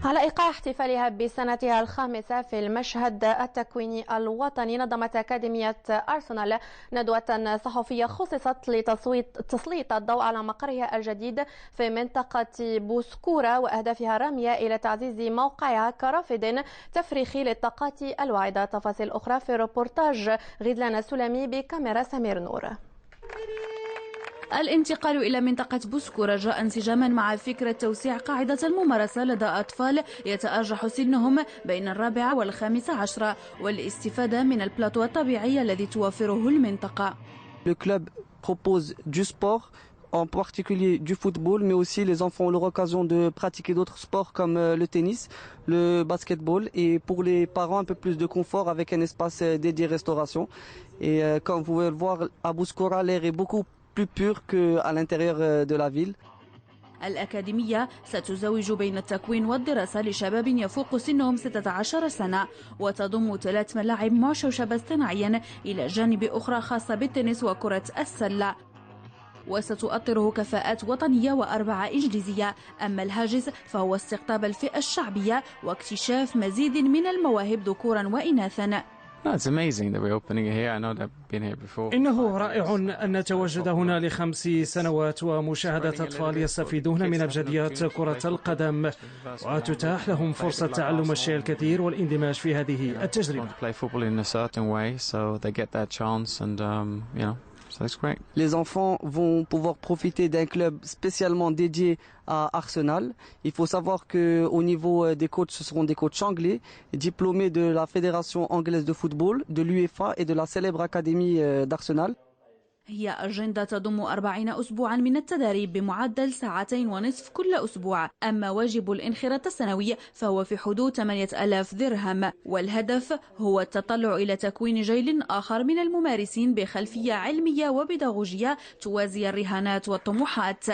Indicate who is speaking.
Speaker 1: على إيقاع احتفالها بسنتها الخامسة في المشهد التكويني الوطني، نظمت أكاديمية أرسنال ندوة صحفية خصصت لتسليط الضوء على مقرها الجديد في منطقة بوسكورة وأهدافها الرامية إلى تعزيز موقعها كرافد تفريخي للطاقات الواعدة. تفاصيل أخرى في روبورتاج غيدلان السلمي بكاميرا سمير نور.
Speaker 2: الانتقال إلى منطقة بوسكورة جاء انسجاما مع فكرة توسيع قاعدة الممارسة لدى أطفال يتأرجح سنهم بين 4 و15 والاستفادة من البلاطو الطبيعي الذي توفره المنطقة.
Speaker 3: Le club propose du sport, en particulier du football, mais aussi les enfants ont l'occasion de pratiquer d'autres sports comme le tennis, le basketball, et pour les parents un peu plus de confort avec un espace dédié restauration. Et comme vous pouvez le voir, à Bouskoura, l'air est beaucoup plus pur qu'à l'intérieur de la ville.
Speaker 2: الأكاديمية ستزوج بين التكوين والدراسة لشباب يفوق سنهم 16 سنة، وتضم 3 ملاعب مشوشبة اصطناعيا إلى جانب أخرى خاصة بالتنس وكرة السلة، وستؤطره كفاءات وطنية و4 إنجليزية. أما الهاجس فهو استقطاب الفئة الشعبية واكتشاف مزيد من المواهب ذكورا وإناثا.
Speaker 4: إنه رائع أن نتواجد هنا ل5 سنوات ومشاهدة أطفال يستفيدون من أبجديات كرة القدم، وتتاح لهم فرصة تعلم الشيء الكثير والاندماج في هذه التجربة.
Speaker 3: Les enfants vont pouvoir profiter d'un club spécialement dédié à Arsenal. Il faut savoir qu'au niveau des coachs, ce seront des coachs anglais, diplômés de la Fédération anglaise de football, de l'UEFA et de la célèbre Académie d'Arsenal.
Speaker 2: هي أجندة تضم 40 أسبوعا من التدريب بمعدل 2.5 ساعات كل أسبوع. أما واجب الانخراط السنوي فهو في حدود 8000 درهم، والهدف هو التطلع إلى تكوين جيل آخر من الممارسين بخلفية علمية وبيداغوجية توازي الرهانات والطموحات.